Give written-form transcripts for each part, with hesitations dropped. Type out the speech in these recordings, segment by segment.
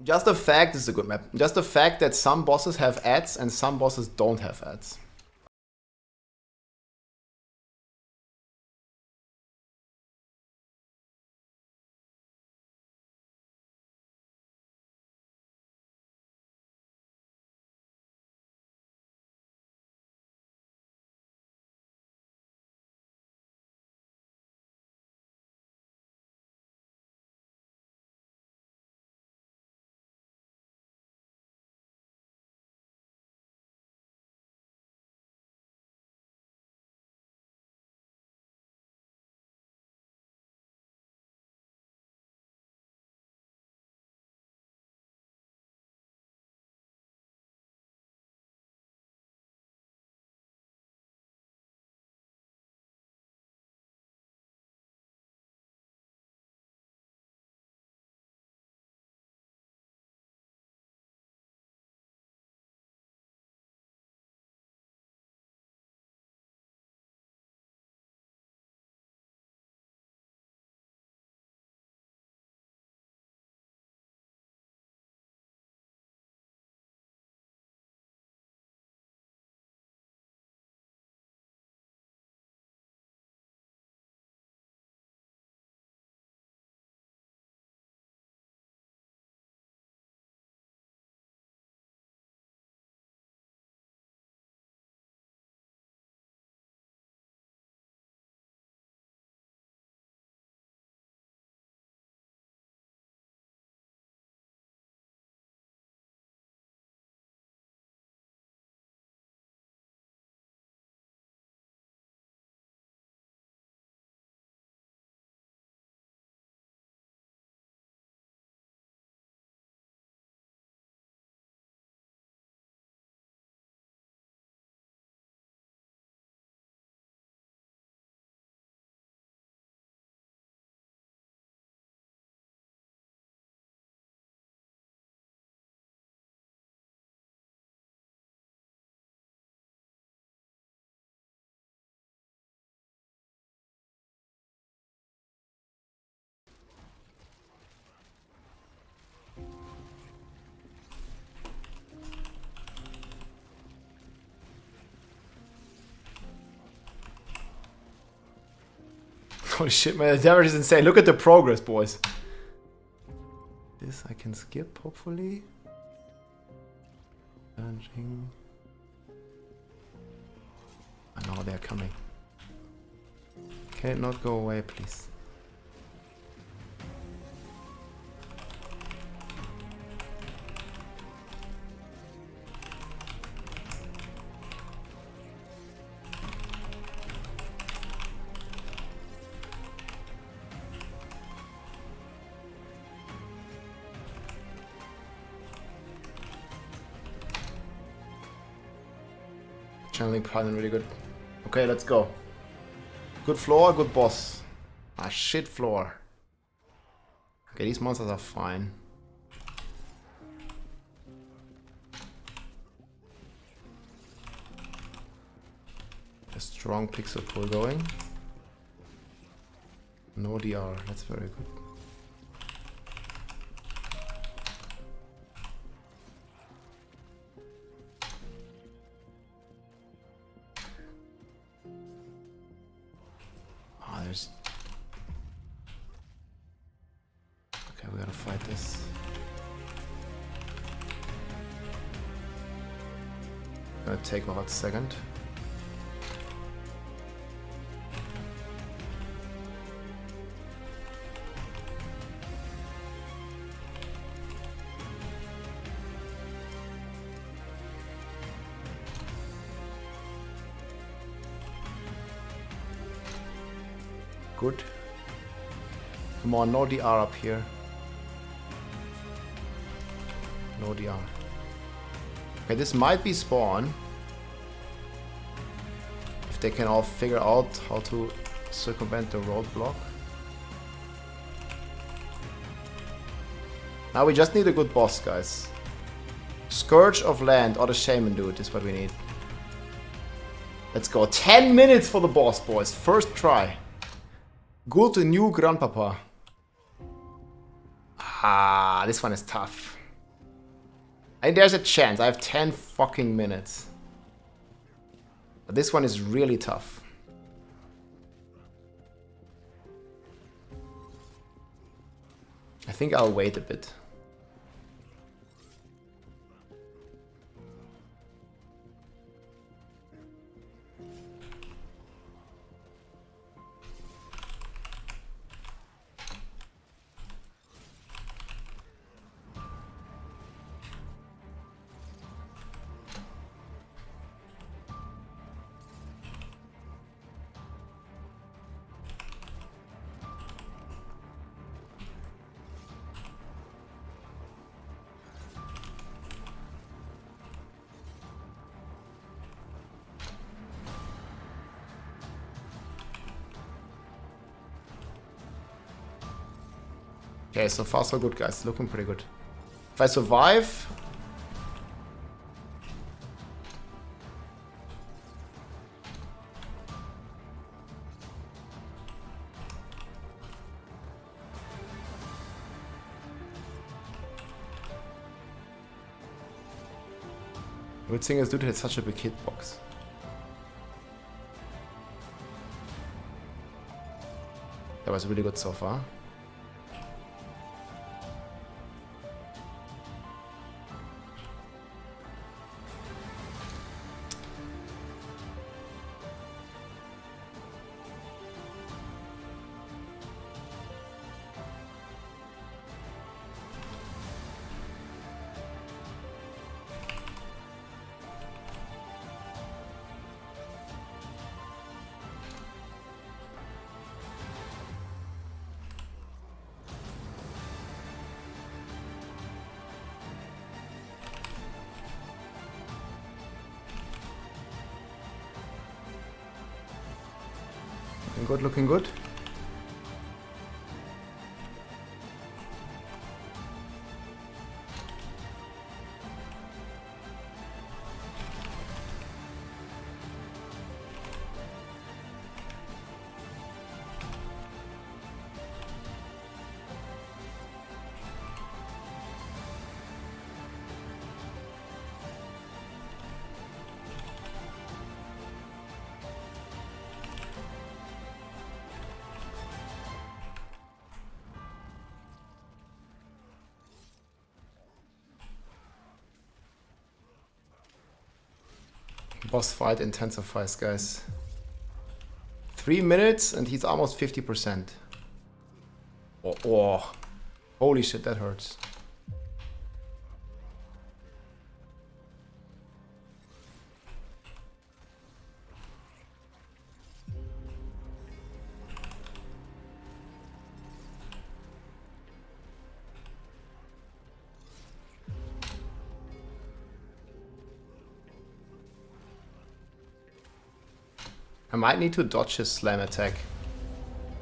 Just the fact this is a good map. Just the fact that some bosses have ads and some bosses don't have ads. Holy shit, man, the damage is insane. Look at the progress, boys. This I can skip, hopefully. Challenging. I know they're coming. Can it not go away, please? Channeling Paladin really good. Okay, let's go. Good floor, good boss. Ah, shit floor. Okay, these monsters are fine. A strong pixel pull going. No DR, that's very good. Okay, we gotta fight this. Gonna take a hot second. Good. Come on, no DR up here. No DR. Okay, this might be spawn. If they can all figure out how to circumvent the roadblock. Now we just need a good boss, guys. Scourge of Land or the Shaman dude is what we need. Let's go. 10 minutes for the boss, boys. First try. Good new grandpapa. Ah, this one is tough. And there's a chance. I have 10 fucking minutes. But this one is really tough. I think I'll wait a bit. Okay, so far so good, guys. Looking pretty good. If I survive... Good thing is, dude had such a big hitbox. That was really good so far. Looking good, looking good. Boss fight intensifies, guys. 3 minutes and he's almost 50%. Oh, holy shit, that hurts. I might need to dodge his slam attack.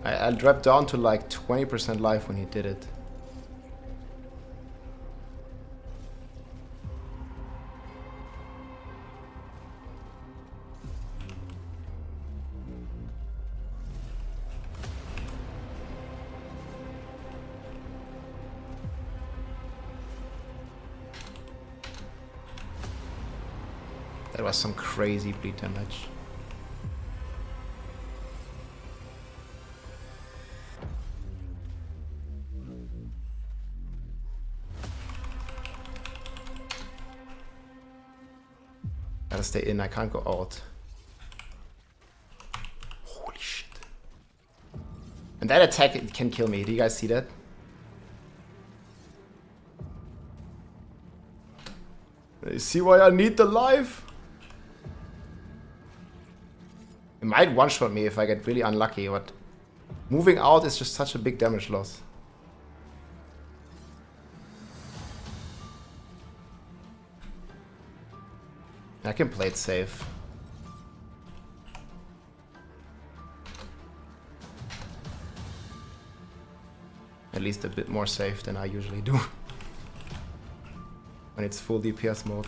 I dropped down to like 20% life when he did it. That was some crazy bleed damage. Gotta stay in, I can't go out. Holy shit. And that attack it can kill me. Do you guys see that? You see why I need the life? It might one-shot me if I get really unlucky, but moving out is just such a big damage loss. I can play it safe. At least a bit more safe than I usually do. When it's full DPS mode.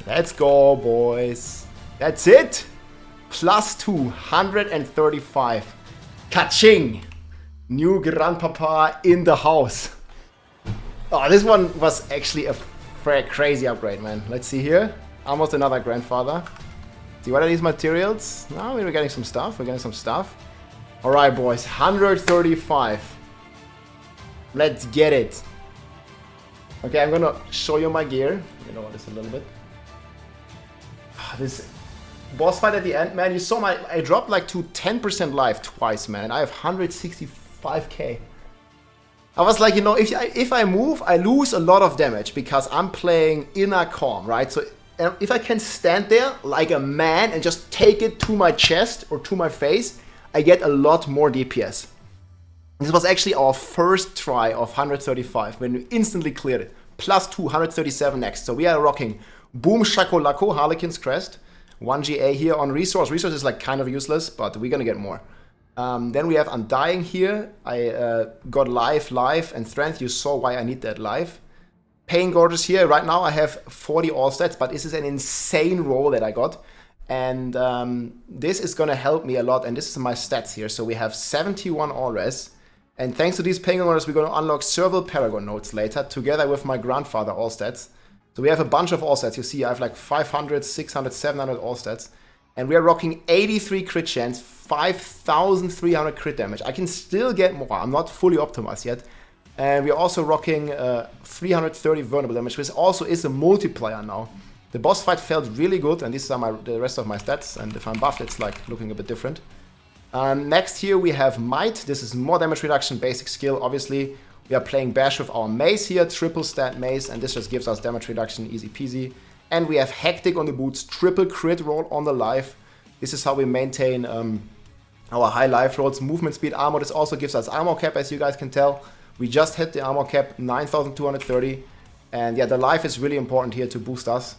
Let's go, boys. That's it. Plus 235. Ka-ching. New Grandpapa in the house. Oh, this one was actually a crazy upgrade, man. Let's see here. Almost another grandfather. See, what are these materials? No, we're getting some stuff. We're getting some stuff. Alright, boys. 135. Let's get it. Okay, I'm gonna show you my gear. You know this a little bit. This boss fight at the end, man. You saw I dropped like to 10% life twice, man. I have 165k. I was like, you know, if I move, I lose a lot of damage because I'm playing inner calm, right? So if I can stand there like a man and just take it to my chest or to my face, I get a lot more DPS. This was actually our first try of 135 when we instantly cleared it. Plus 237 next. So we are rocking Boom Shakolako, Harlequin's Crest. 1 GA here on Resource. Resource is like kind of useless, but we're gonna get more. Then we have Undying here. I got life, and strength. You saw why I need that life. Pain Gorgeous here. Right now I have 40 all stats, but this is an insane roll that I got. And this is gonna help me a lot. And this is my stats here. So we have 71 all res. And thanks to these Pain Gorgeous, we're gonna unlock several Paragon nodes later, together with my grandfather all stats. So we have a bunch of all stats. You see I have like 500, 600, 700 all stats. And we are rocking 83 crit chance, 5,300 crit damage. I can still get more. I'm not fully optimized yet. And we're also rocking 330 vulnerable damage, which also is a multiplier now. The boss fight felt really good, and these are the rest of my stats. And if I'm buffed, it's like looking a bit different. Next here we have Might. This is more damage reduction, basic skill. Obviously, we are playing Bash with our mace here, triple stat mace, and this just gives us damage reduction, easy peasy. And we have Hectic on the boots, triple crit roll on the life. This is how we maintain our high life rolls. Movement speed armor, this also gives us armor cap, as you guys can tell. We just hit the armor cap, 9,230. And yeah, the life is really important here to boost us.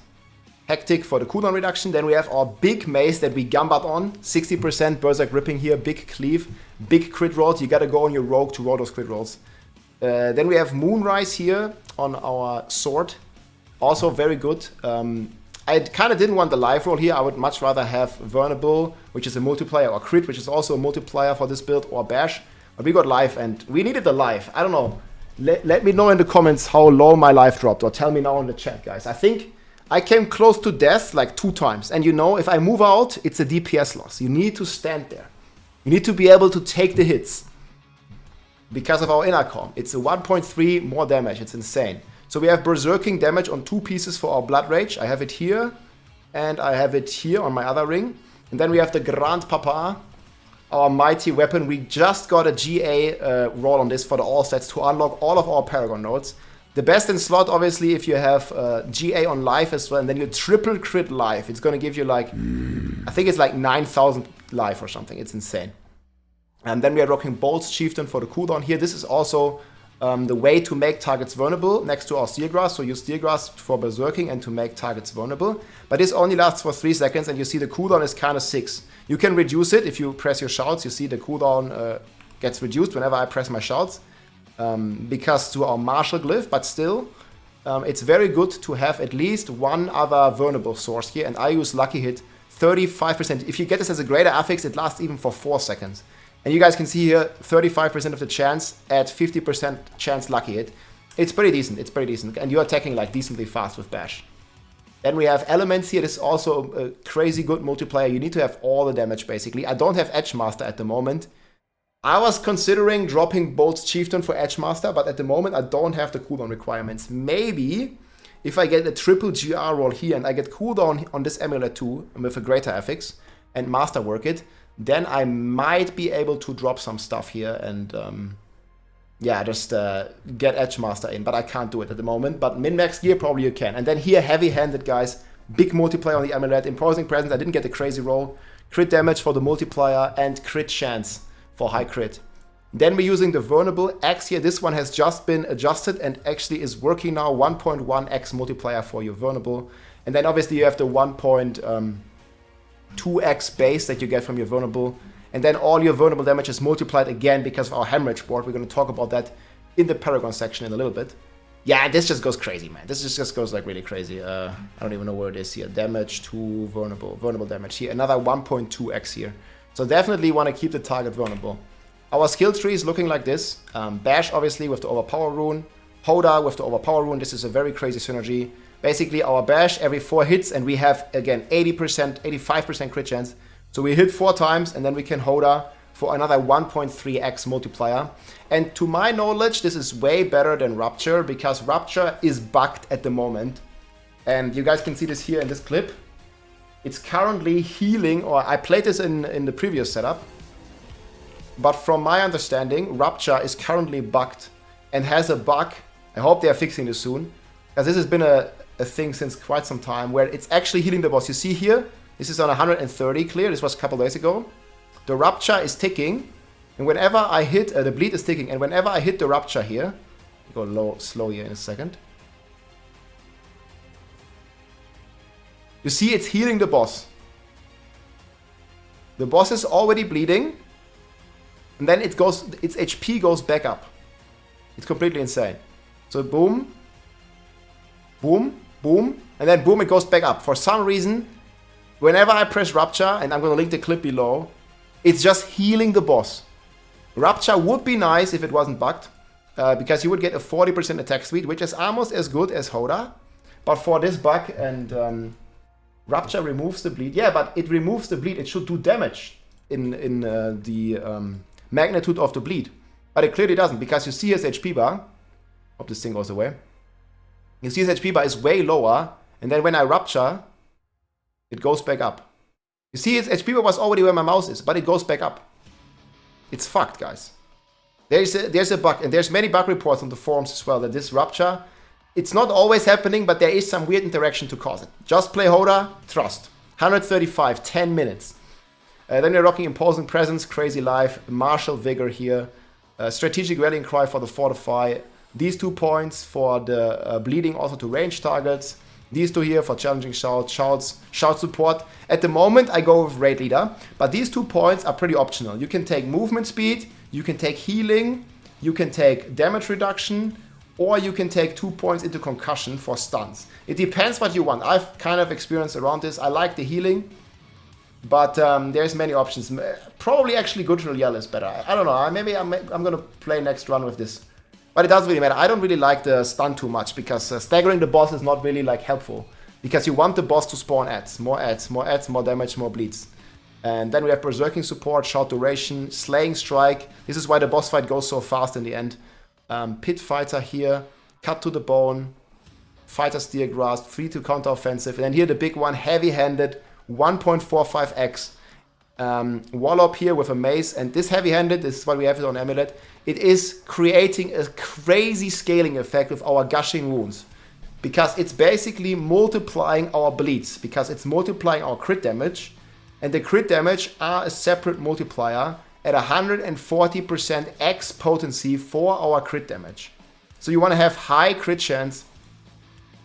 Hectic for the cooldown reduction. Then we have our big mace that we gambat on. 60% Berserk ripping here, big cleave, big crit rolls. You gotta go on your rogue to roll those crit rolls. Then we have Moonrise here on our sword. Also very good. I kind of didn't want the life roll here. I would much rather have Vulnerable, which is a multiplier, or Crit, which is also a multiplier for this build, or Bash. But we got life, and we needed the life. I don't know. Let me know in the comments how low my life dropped, or tell me now in the chat, guys. I think I came close to death like 2 times. And you know, if I move out, it's a DPS loss. You need to stand there. You need to be able to take the hits. Because of our inner calm. It's a 1.3 more damage. It's insane. So we have Berserking damage on 2 pieces for our Blood Rage. I have it here, and I have it here on my other ring. And then we have the Grandpapa, our mighty weapon. We just got a GA roll on this for the all stats to unlock all of our Paragon nodes. The best in slot, obviously, if you have GA on life as well, and then you triple crit life. It's gonna give you like, I think it's like 9,000 life or something. It's insane. And then we are rocking Bolt's Chieftain for the cooldown here. This is also the way to make targets vulnerable next to our Steel Grass. So use Steel Grass for Berserking and to make targets vulnerable. But this only lasts for 3 seconds, and you see the cooldown is kind of 6. You can reduce it if you press your shouts. You see the cooldown gets reduced whenever I press my shouts. Because to our martial glyph, but still, it's very good to have at least one other vulnerable source here. And I use Lucky Hit 35%. If you get this as a greater affix, it lasts even for 4 seconds. And you guys can see here, 35% of the chance at 50% chance Lucky Hit. It's pretty decent, it's pretty decent. And you're attacking like decently fast with Bash. Then we have Elements here. This is also a crazy good multiplier. You need to have all the damage basically. I don't have Edgemaster at the moment. I was considering dropping Bolt's Chieftain for Edgemaster, but at the moment I don't have the cooldown requirements. Maybe if I get a triple GR roll here and I get cooldown on this amulet too, with a greater affix, and masterwork it, then I might be able to drop some stuff here and yeah, just get Edgemaster in, but I can't do it at the moment. But min-max gear, probably you can. And then here, heavy-handed, guys. Big multiplier on the amulet. Imposing Presence, I didn't get a crazy roll. Crit damage for the multiplier and crit chance for high crit. Then we're using the Vulnerable X here. This one has just been adjusted and actually is working now. 1.1x multiplier for your Vulnerable. And then obviously you have the 1.2x base that you get from your Vulnerable. And then all your Vulnerable damage is multiplied again because of our Hemorrhage board. We're going to talk about that in the Paragon section in a little bit. Yeah, this just goes crazy, man. This just goes like really crazy. I don't even know where it is here. Damage to vulnerable. Vulnerable damage here. Another 1.2x here. So definitely want to keep the target vulnerable. Our skill tree is looking like this. Bash, obviously, with the Overpower rune. Hoda with the Overpower rune. This is a very crazy synergy. Basically, our Bash every 4 hits, and we have, again, 80%, 85% crit chance. So we hit 4 times, and then we can Hoda for another 1.3x multiplier. And to my knowledge, this is way better than Rupture, because Rupture is bugged at the moment. And you guys can see this here in this clip. It's currently healing, or I played this in the previous setup. But from my understanding, Rupture is currently bugged and has a bug. I hope they are fixing this soon, because this has been a thing since quite some time, where it's actually healing the boss. You see here, this is on 130 clear. This was a couple days ago. The Rupture is ticking, and whenever I hit, the bleed is ticking, and whenever I hit the Rupture here, go slow here in a second. You see it's healing the boss. The boss is already bleeding, and then its HP goes back up. It's completely insane. So boom, boom, boom, and then boom, it goes back up. For some reason, whenever I press Rupture, and I'm going to link the clip below, it's just healing the boss. Rupture would be nice if it wasn't bugged, because you would get a 40% attack speed, which is almost as good as Hoda. But for this bug, and Rupture removes the bleed. Yeah, but it removes the bleed. It should do damage in the magnitude of the bleed. But it clearly doesn't, because you see his HP bar. Hope this thing goes away. You see his HP bar is way lower, and then when I Rupture, it goes back up. You see his HP bar was already where my mouse is, but it goes back up. It's fucked, guys. There's a bug, and there's many bug reports on the forums as well, that this Rupture, it's not always happening, but there is some weird interaction to cause it. Just play Hoda, trust. 135, 10 minutes. Then we're rocking Imposing Presence, Crazy Life, Martial Vigor here, Strategic Rallying Cry for the Fortify, these 2 points for the Bleeding also to range targets, these 2 here for Challenging Shout, Shout Support. At the moment I go with Raid Leader, but these 2 points are pretty optional. You can take movement speed, you can take healing, you can take damage reduction, or you can take 2 points into concussion for stuns. It depends what you want. I've kind of experienced around this. I like the healing, but there's many options. Probably actually Guttural Yell is better. I don't know. Maybe I'm gonna play next run with this. But it doesn't really matter. I don't really like the stun too much, because staggering the boss is not really like helpful. Because you want the boss to spawn ads, more damage, more bleeds. And then we have Berserking Support, Short Duration, Slaying Strike. This is why the boss fight goes so fast in the end. Pit Fighter here, Cut to the Bone, Fighter Steer Grasp, free to counter offensive. And then here the big one, Heavy-Handed, 1.45x. Wallop here with a mace, and this heavy-handed, this is why we have it on Amulet, it is creating a crazy scaling effect with our gushing wounds, because it's basically multiplying our bleeds, because it's multiplying our crit damage, and the crit damage are a separate multiplier at 140% X potency for our crit damage. So you want to have high crit chance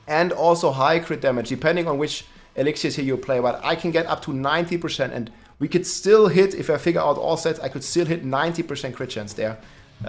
and also high crit damage, depending on which elixirs here you play, but I can get up to 90%, and we could still hit, if I figure out all sets, I could still hit 90% crit chance there,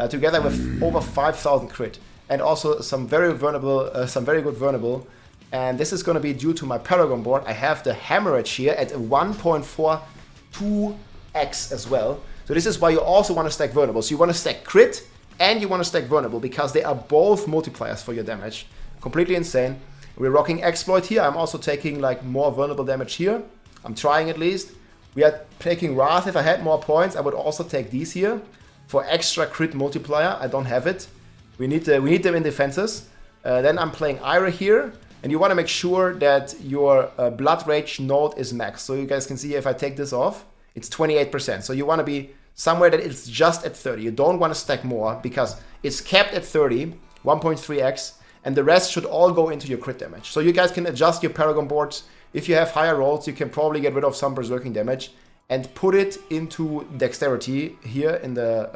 together with over 5,000 crit, and also some very good vulnerable, and this is going to be due to my Paragon board. I have the Hemorrhage here at a 1.42x as well, so this is why you also want to stack vulnerable. So you want to stack crit, and you want to stack vulnerable, because they are both multipliers for your damage. Completely insane. We're rocking Exploit here. I'm also taking like more vulnerable damage here. I'm trying at least. We are taking Wrath. If I had more points, I would also take these here for extra crit multiplier. I don't have it. We need them in defenses. Then I'm playing Ira here, and you want to make sure that your Blood Rage node is maxed. So you guys can see if I take this off, it's 28%. So you want to be somewhere that it's just at 30. You don't want to stack more, because it's capped at 30, 1.3x, and the rest should all go into your crit damage. So you guys can adjust your Paragon boards. If you have higher rolls, you can probably get rid of some Berserking damage and put it into Dexterity here in the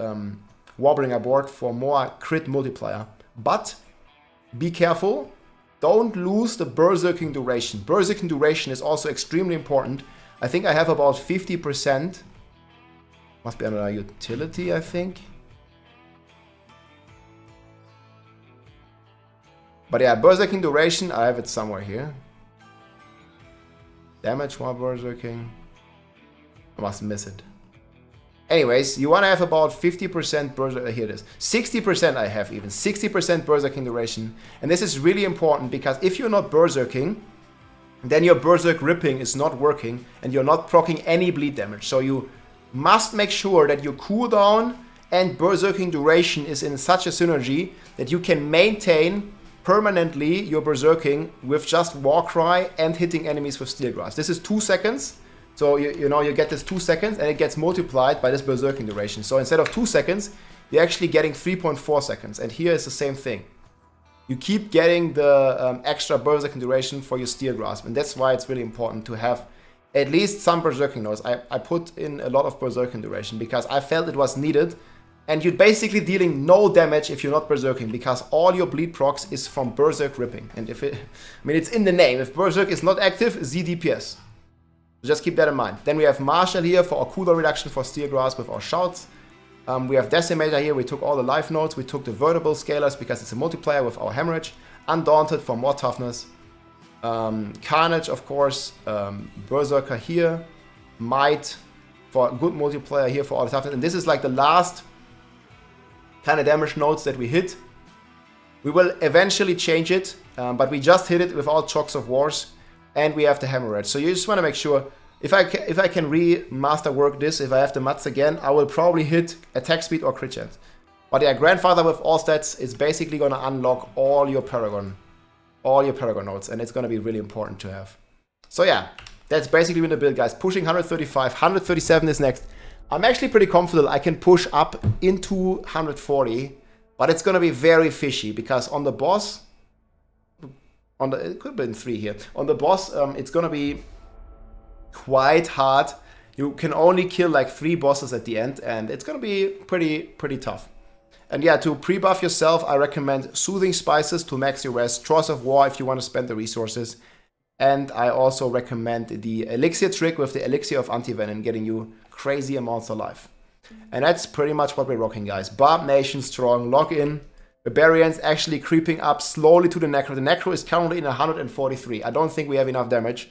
Warbringer board for more crit multiplier. But be careful, don't lose the Berserking duration. Berserking duration is also extremely important. I think I have about 50%. Must be under utility, I think. But yeah, Berserking duration, I have it somewhere here. Damage while Berserking. I must miss it. Anyways, you want to have about 50% Berserk. Here it is. 60% I have even. 60% Berserking duration. And this is really important because if you're not Berserking, then your Berserk ripping is not working and you're not proccing any bleed damage. So you must make sure that your cooldown and Berserking duration is in such a synergy that you can maintain permanently your Berserking with just Warcry and hitting enemies with Steel Grasp. This is 2 seconds. So you know, you get this 2 seconds and it gets multiplied by this Berserking duration. So instead of 2 seconds, you're actually getting 3.4 seconds. And here is the same thing. You keep getting the extra Berserking duration for your Steel Grasp. And that's why it's really important to have at least some Berserking nodes. I put in a lot of Berserking duration because I felt it was needed. And you're basically dealing no damage if you're not Berserking because all your bleed procs is from Berserk ripping. And if it, I mean, it's in the name. If Berserk is not active, Z DPS. Just keep that in mind. Then we have Marshall here for our cooldown reduction for Steel Grasp with our shouts. We have Decimator here. We took all the life nodes. We took the vertible scalers because it's a multiplayer with our Hemorrhage. Undaunted for more toughness. Carnage, of course. Berserker here. Might for a good multiplayer here for all the toughness. And this is like the last kind of damage nodes that we hit. We will eventually change it, but we just hit it without Chocks of Wars. And we have the Hemorrhage. So you just want to make sure, if I can remaster work this, if I have the Mats again, I will probably hit attack speed or crit chance. But yeah, Grandfather with all stats is basically going to unlock all your Paragon nodes. And it's going to be really important to have. So yeah, that's basically been the build, guys. Pushing 135, 137 is next. I'm actually pretty confident I can push up into 140. But it's going to be very fishy because on the boss... it could have been 3 here. On the boss, it's gonna be quite hard. You can only kill like 3 bosses at the end, and it's gonna be pretty tough. And yeah, to pre-buff yourself, I recommend Soothing Spices to max your res, Trust of War if you want to spend the resources, and I also recommend the Elixir trick with the Elixir of Anti-Venom, getting you crazy amounts of life. And that's pretty much what we're rocking, guys. Barb Nation strong, log in. Barbarians actually creeping up slowly to the Necro. The Necro is currently in 143. I don't think we have enough damage.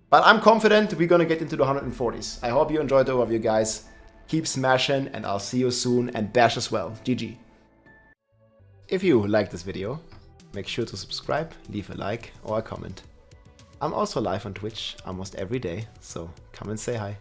But I'm confident we're going to get into the 140s. I hope you enjoyed the overview, guys. Keep smashing, and I'll see you soon. And bash as well. GG. If you liked this video, make sure to subscribe, leave a like or a comment. I'm also live on Twitch almost every day, so come and say hi.